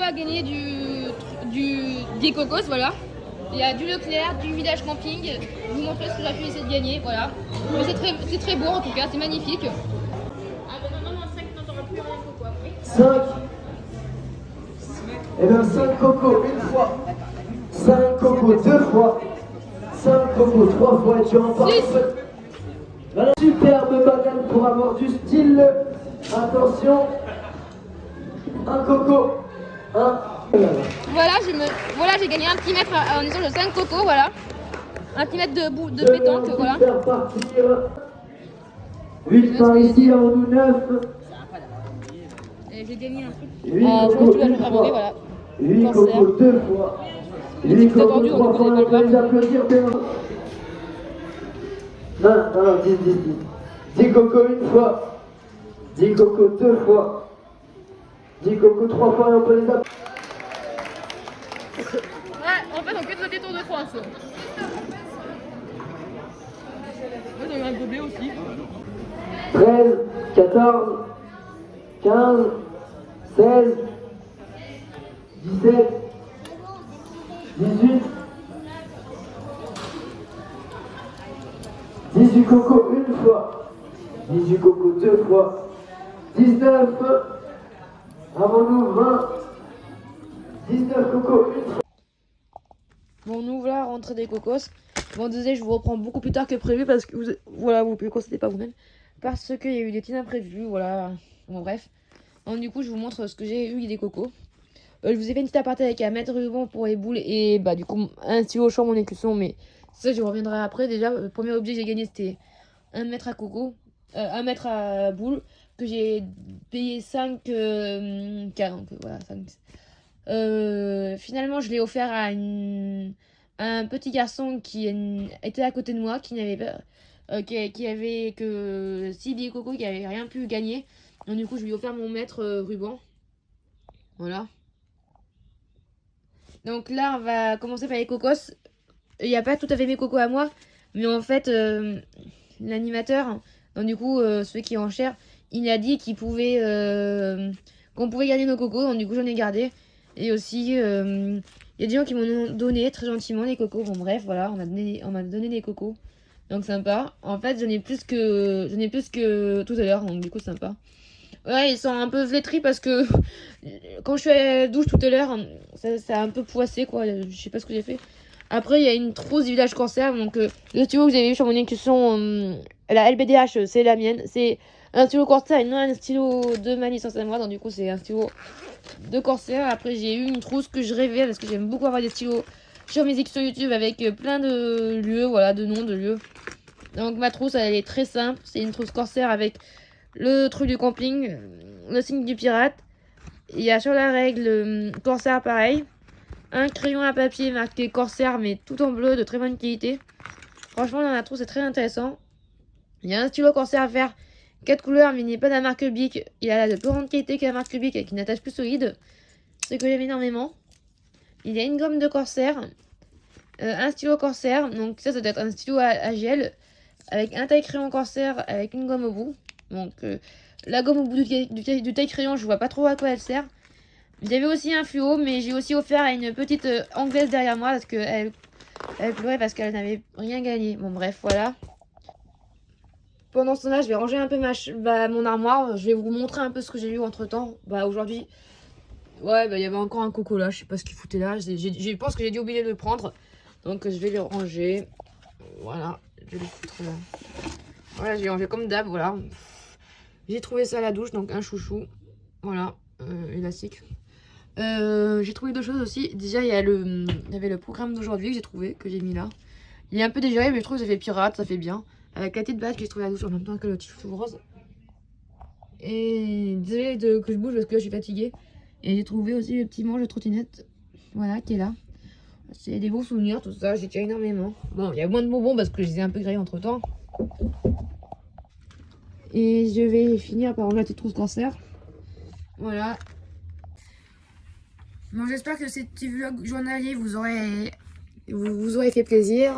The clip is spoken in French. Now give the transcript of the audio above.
à gagner des cocos, voilà. Il y a du Leclerc, du Village Camping. Je vous montrer ce que j'ai pu essayer de gagner, voilà. Mais c'est très beau en tout cas, c'est magnifique. Ah bah non, 5, non, t'auras plus rien de coco après. 5. Et bien 5 cocos une fois. 5 cocos deux fois. 5 cocos trois fois et tu remportes. Voilà, superbe banane pour avoir du style. Attention. Un coco. Un. Voilà, j'ai gagné un petit mètre en échange de 5 cocos, voilà. Un petit mètre de pétanque, voilà. Faire partir 8 par ici, en nous 9. Et j'ai gagné un truc. 8 cocos une fois. Voilà. 8 cocos deux fois. 8 cocos trois fois, on peut les applaudir bien. Non, 10 cocos une fois. 10 cocos deux fois. 10 cocos trois fois et on peut les applaudir. Ouais, en fait, on fait sauter Tour de France. Moi, j'ai eu un gobelet aussi. 13, 14, 15, 16, 17, 18, 18 cocos une fois, 18 cocos deux fois, 19, avant-nous 20, 19 cocos une fois. Bon, nous voilà rentrée des cocos. Bon, désolé, je vous reprends beaucoup plus tard que prévu parce que vous pouvez constater par vous-même. Parce qu'il y a eu des petits imprévus, voilà. Bon, bref. Donc, du coup, je vous montre ce que j'ai eu des cocos. Je vous ai fait une petite aparté avec un mètre ruban pour les boules et bah, du coup, un stylo champ, mon écusson. Mais ça, je reviendrai après. Déjà, le premier objet que j'ai gagné, c'était un mètre à coco, un mètre à boule, que j'ai payé 5, 40. Voilà, 5. Finalement, je l'ai offert à un petit garçon qui était à côté de moi, qui n'avait pas, qui avait que 6 billets coco, qui avait rien pu gagner. Donc du coup, je lui ai offert mon mètre ruban. Voilà. Donc là, on va commencer par les cocos. Il n'y a pas tout à fait mes cocos à moi, mais en fait, l'animateur, donc du coup, celui qui est en chair, il a dit qu'il pouvait, qu'on pouvait garder nos cocos. Donc du coup, j'en ai gardé. Et aussi, il y a des gens qui m'ont donné très gentiment des cocos. Bon bref, voilà, on m'a donné des cocos. Donc sympa. En fait, j'en ai plus que tout à l'heure. Donc du coup, sympa. Ouais, ils sont un peu flétris parce que quand je suis à la douche tout à l'heure, ça a un peu poissé quoi. Je sais pas ce que j'ai fait. Après, il y a une trousse du village cancer. Donc le stylo que vous avez vu sur mon écusson, la LBDH, c'est la mienne. C'est un stylo Corsair et non un stylo de ma licence à moi. Donc du coup, c'est un stylo de Corsair. Après, j'ai eu une trousse que je rêvais parce que j'aime beaucoup avoir des stylos sur mes équipes sur YouTube avec plein de lieux, voilà, de noms de lieux. Donc ma trousse, elle est très simple. C'est une trousse Corsair avec le truc du camping, le signe du pirate. Il y a sur la règle Corsair pareil. Un crayon à papier marqué Corsair mais tout en bleu de très bonne qualité. Franchement, dans la trousse, c'est très intéressant. Il y a un stylo Corsair à faire 4 couleurs, mais il n'est pas de la marque Bic. Il a de plus grande qualité que la marque Bic avec une attache plus solide. Ce que j'aime énormément. Il y a une gomme de Corsair. Un stylo Corsair. Donc ça doit être un stylo à gel. Avec un taille-crayon Corsair avec une gomme au bout. Donc la gomme au bout du taille-crayon, je vois pas trop à quoi elle sert. J'avais aussi un fluo, mais j'ai aussi offert à une petite anglaise derrière moi parce qu'elle pleurait parce qu'elle n'avait rien gagné. Bon bref, voilà. Pendant ce temps-là, je vais ranger un peu mon armoire. Je vais vous montrer un peu ce que j'ai eu entre temps. Bah aujourd'hui, ouais, bah il y avait encore un coco là. Je sais pas ce qu'il foutait là. Je pense que j'ai dû oublier de le prendre. Donc je vais le ranger. Voilà, je vais le foutre là. Voilà, j'ai rangé comme d'hab, voilà. J'ai trouvé ça à la douche, donc un chouchou. Voilà, élastique. J'ai trouvé deux choses aussi. Déjà, il y avait le programme d'aujourd'hui que j'ai trouvé, que j'ai mis là. Il est un peu dégéré, mais je trouve que ça fait pirate, ça fait bien. Avec la petite badge que j'ai trouvé à la douche en même temps que le petit chouchou rose. Et désolé que je bouge parce que là je suis fatiguée. Et j'ai trouvé aussi le petit manche de trottinette. Voilà, qui est là. C'est des bons souvenirs, tout ça. J'ai déjà énormément. Bon, il y a moins de bonbons parce que je les ai un peu grillés entre temps. Et je vais finir par ranger la petite trousse Corsair. Voilà. Bon, j'espère que ces petits vlogs journaliers vous aurez fait plaisir.